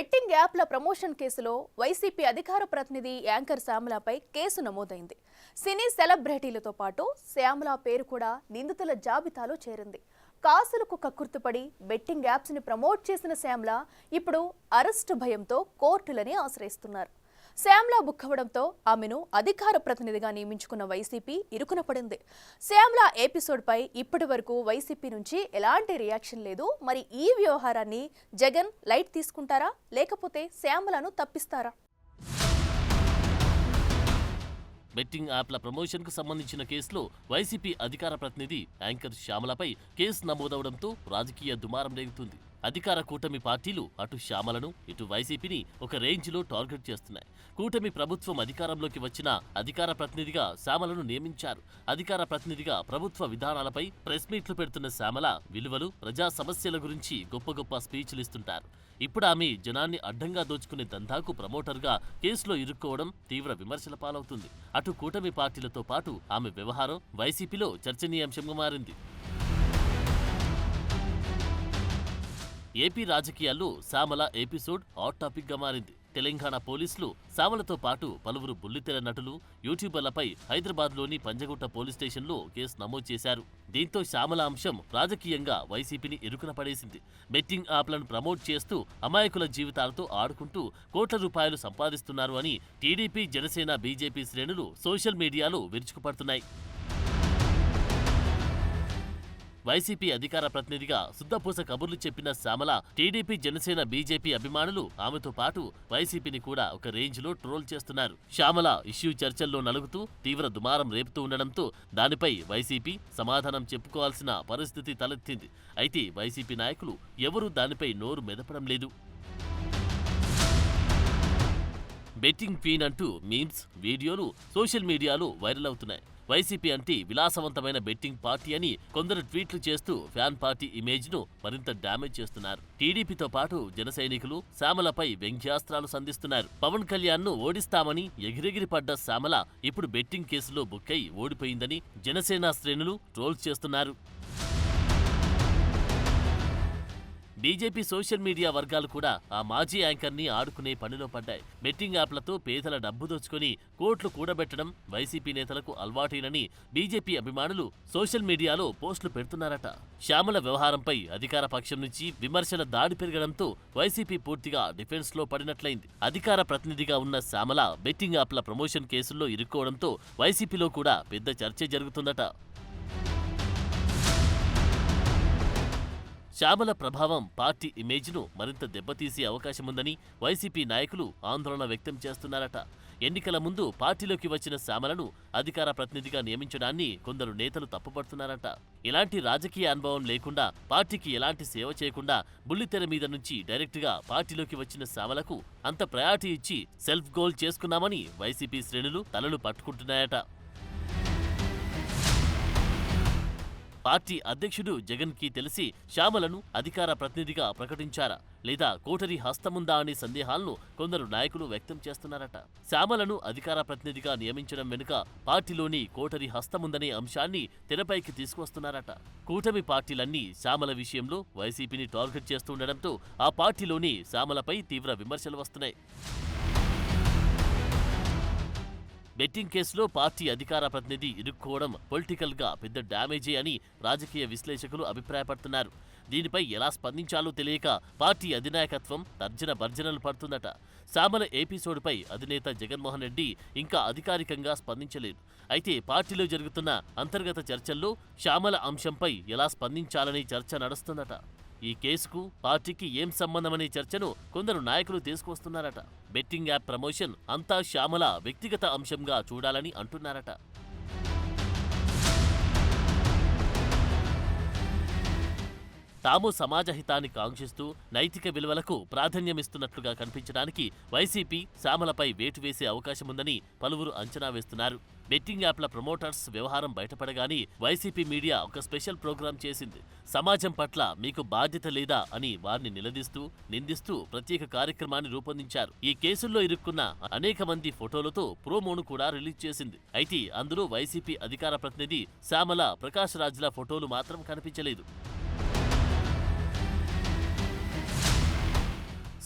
Betting యాప్ల promotion కేసులో YCP అధికార ప్రతినిధి యాంకర్ శ్యామలపై కేసు నమోదైంది. సినీ సెలబ్రిటీలతో పాటు శ్యామల పేరు కూడా నిందితుల జాబితాలో చేరింది. కాసులకు కక్కుర్తిపడి బెట్టింగ్ యాప్స్ ని ప్రమోట్ చేసిన శ్యామల ఇప్పుడు అరెస్టు భయంతో కోర్టులని ఆశ్రయిస్తున్నారు. శ్యామల బుక్కవడంతో ఆమెను అధికార ప్రతినిధిగా నియమించుకున్న వైసీపీ ఇరుకున పడింది. శ్యామల ఎపిసోడ్ పై ఇప్పటి వరకు వైసీపీ నుంచి ఎలాంటి రియాక్షన్ లేదు. మరి ఈ వ్యవహారాన్ని జగన్ లైట్ తీసుకుంటారా లేకపోతే శ్యామలను తప్పిస్తారా? బెట్టింగ్ యాప్ల ప్రమోషన్ కు సంబంధించిన కేసులో వైసీపీ అధికార ప్రతినిధి యాంకర్ శ్యామలపై కేసు నమోదవడంతో రాజకీయ దుమారం రేగుతుంది. అధికార కూటమి పార్టీలు అటు శ్యామలను ఇటు వైసీపీని ఒక రేంజ్లో టార్గెట్ చేస్తున్నాయి. కూటమి ప్రభుత్వం అధికారంలోకి వచ్చిన అధికార ప్రతినిధిగా శ్యామలను నియమించారు. అధికార ప్రతినిధిగా ప్రభుత్వ విధానాలపై ప్రెస్ మీట్లు పెడుతున్న శ్యామల విలువలు, ప్రజా సమస్యల గురించి గొప్ప గొప్ప స్పీచ్లు ఇస్తుంటారు. ఇప్పుడు ఆమె జనాన్ని అడ్డంగా దోచుకునే దందాకు ప్రమోటర్గా కేసులో ఇరుక్కోవడం తీవ్ర విమర్శల పాలవుతుంది. అటు కూటమి పార్టీలతో పాటు ఆమె వ్యవహారం వైసీపీలో చర్చనీయాంశంగా మారింది. ఏపీ రాజకీయాల్లో శ్యామల ఎపిసోడ్ హాట్ టాపిక్ గా మారింది. తెలంగాణ పోలీసులు శ్యామలతో పాటు పలువురు బుల్లితెర నటులు, యూట్యూబర్లపై హైదరాబాద్లోని పంజగుట్ట పోలీస్ స్టేషన్లో కేసు నమోదు చేశారు. దీంతో శ్యామల అంశం రాజకీయంగా వైసీపీని ఇరుకున పడేసింది. బెట్టింగ్ యాప్లను ప్రమోట్ చేస్తూ అమాయకుల జీవితాలతో ఆడుకుంటూ కోట్ల రూపాయలు సంపాదిస్తున్నారు అని టీడీపీ, జనసేన, బీజేపీ శ్రేణులు సోషల్ మీడియాలో విరుచుకుపడుతున్నాయి. వైసీపీ అధికార ప్రతినిధిగా శుద్ధపూస కబుర్లు చెప్పిన శ్యామల టీడీపీ, జనసేన, బీజేపీ అభిమానులు ఆమెతో పాటు వైసీపీని కూడా ఒక రేంజ్లో ట్రోల్ చేస్తున్నారు. శ్యామల ఇష్యూ చర్చల్లో నలుగుతూ తీవ్ర దుమారం రేపుతూ ఉండడంతో దానిపై వైసీపీ సమాధానం చెప్పుకోవాల్సిన పరిస్థితి తలెత్తింది. అయితే వైసీపీ నాయకులు ఎవరూ దానిపై నోరు మెదపడం లేదు. బెట్టింగ్ క్వీన్ అంటూ మీమ్స్, వీడియోలు సోషల్ మీడియాలో వైరల్ అవుతున్నాయి. వైసీపీ అంటే విలాసవంతమైన బెట్టింగ్ పార్టీ అని కొందరు ట్వీట్లు చేస్తూ ఫ్యాన్ పార్టీ ఇమేజ్ ను మరింత డ్యామేజ్ చేస్తున్నారు. టీడీపీతో పాటు జన సైనికులు శ్యామలపై వ్యంగ్యాస్త్రాలు సంధిస్తున్నారు. పవన్ కళ్యాణ్ ను ఓడిస్తామని ఎగిరెగిరి పడ్డ శ్యామల ఇప్పుడు బెట్టింగ్ కేసులో బుక్కై ఓడిపోయిందని జనసేన శ్రేణులు ట్రోల్స్ చేస్తున్నారు. బీజేపీ సోషల్ మీడియా వర్గాలు కూడా ఆ మాజీ యాంకర్ ని ఆడుకునే పనిలో పడ్డాయి. బెట్టింగ్ యాప్లతో పేదల డబ్బు దోచుకుని కోట్లు కూడబెట్టడం వైసీపీ నేతలకు అలవాటేనని బీజేపీ అభిమానులు సోషల్ మీడియాలో పోస్టులు పెడుతున్నారట. శ్యామల వ్యవహారంపై అధికార పక్షం నుంచి విమర్శల దాడి పెరగడంతో వైసీపీ పూర్తిగా డిఫెన్స్ లో పడినట్లయింది. అధికార ప్రతినిధిగా ఉన్న శ్యామల బెట్టింగ్ యాప్ల ప్రమోషన్ కేసుల్లో ఇరుక్కోవడంతో వైసీపీలో కూడా పెద్ద చర్చ జరుగుతుందట. శ్యామల ప్రభావం పార్టీ ఇమేజ్ను మరింత దెబ్బతీసే అవకాశముందని వైసీపీ నాయకులు ఆందోళన వ్యక్తం చేస్తున్నారట. ఎన్నికల ముందు పార్టీలోకి వచ్చిన శ్యామలను అధికార ప్రతినిధిగా నియమించడాన్ని కొందరు నేతలు తప్పుపడుతున్నారట. ఎలాంటి రాజకీయ అనుభవం లేకుండా, పార్టీకి ఎలాంటి సేవ చేయకుండా బుల్లితెర మీద నుంచి డైరెక్ట్గా పార్టీలోకి వచ్చిన శ్యామలకు అంత ప్రయారిటీ ఇచ్చి సెల్ఫ్ గోల్ చేసుకున్నామని వైసీపీ శ్రేణులు తలలు పట్టుకుంటున్నాయట. పార్టీ అధ్యక్షుడు జగన్ కి తెలిసి శ్యామలను అధికార ప్రతినిధిగా ప్రకటించారా లేదా కోటరీ హస్తముందా అనే సందేహాలను కొందరు నాయకులు వ్యక్తం చేస్తున్నారట. శ్యామలను అధికార ప్రతినిధిగా నియమించడం వెనుక పార్టీలోని కోటరీ హస్తముందనే అంశాన్ని తెరపైకి తీసుకొస్తున్నారట. కూటమి పార్టీలన్నీ శ్యామల విషయంలో వైసీపీని టార్గెట్ చేస్తుండటంతో ఆ పార్టీలోని శ్యామలపై తీవ్ర విమర్శలు వస్తున్నాయి. బెట్టింగ్ కేసులో పార్టీ అధికార ప్రతినిధి ఇరుక్కోవడం పొలిటికల్ గా పెద్ద డ్యామేజే అని రాజకీయ విశ్లేషకులు అభిప్రాయపడుతున్నారు. దీనిపై ఎలా స్పందించాలో తెలియక పార్టీ అధినాయకత్వం తర్జన భర్జనలు పడుతుందట. శ్యామల ఎపిసోడ్పై అధినేత జగన్మోహన్ రెడ్డి ఇంకా అధికారికంగా స్పందించలేదు. అయితే పార్టీలో జరుగుతున్న అంతర్గత చర్చల్లో శ్యామల అంశంపై ఎలా స్పందించాలనే చర్చ నడుస్తుందట. ఈ కేసుకు పార్టీకి ఏం సంబంధమనే చర్చను కొందరు నాయకులు తీసుకొస్తున్నారట. బెట్టింగ్ యాప్ ప్రమోషన్ అంతా శ్యామల వ్యక్తిగత అంశంగా చూడాలని అంటున్నారట. తాము సమాజహితాన్ని కాంక్షిస్తూ నైతిక విలువలకు ప్రాధాన్యమిస్తున్నట్లుగా కనిపించడానికి వైసీపీ శ్యామలపై వేటు వేసే అవకాశముందని పలువురు అంచనా వేస్తున్నారు. బెట్టింగ్ యాప్ల ప్రమోటర్స్ వ్యవహారం బయటపడగానే వైసీపీ మీడియా ఒక స్పెషల్ ప్రోగ్రాం చేసింది. సమాజం పట్ల మీకు బాధ్యత లేదా అని వారిని నిందిస్తూ ప్రత్యేక కార్యక్రమాన్ని రూపొందించారు. ఈ కేసుల్లో ఇరుక్కున్న అనేక మంది ఫోటోలతో ప్రోమోను కూడా రిలీజ్ చేసింది. అయితే అందులో వైసీపీ అధికార ప్రతినిధి శ్యామల, ప్రకాష్ రాజ్ల ఫోటోలు మాత్రం కనిపించలేదు.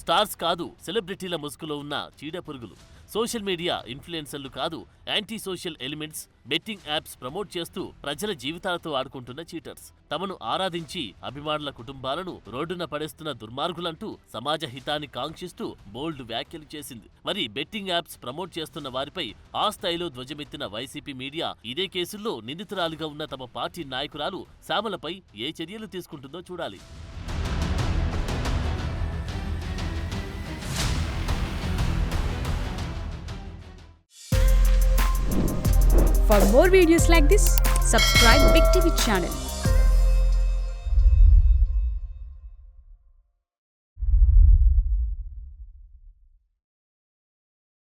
స్టార్స్ కాదు, సెలబ్రిటీల ముసుగులో ఉన్న చీడ పురుగులు. సోషల్ మీడియా ఇన్ఫ్లుయెన్సర్లు కాదు, anti social elements, betting apps promote చేస్తూ ప్రజల జీవితాలతో ఆడుకుంటున్న చీటర్స్. తమను ఆరాధించి అభిమానుల కుటుంబాలను రోడ్డున పడేస్తున్న దుర్మార్గులంటూ సమాజ హితాన్ని కాంక్షిస్తూ బోల్డ్ వ్యాఖ్యలు చేసింది. మరి బెట్టింగ్ యాప్స్ ప్రమోట్ చేస్తున్న వారిపై ఆ స్థాయిలో ధ్వజమెత్తిన వైసీపీ మీడియా ఇదే కేసుల్లో నిందితురాలుగా ఉన్న తమ పార్టీ నాయకురాలు శ్యామలపై ఏ చర్యలు తీసుకుంటుందో చూడాలి. For more videos like this, subscribe Big TV channel.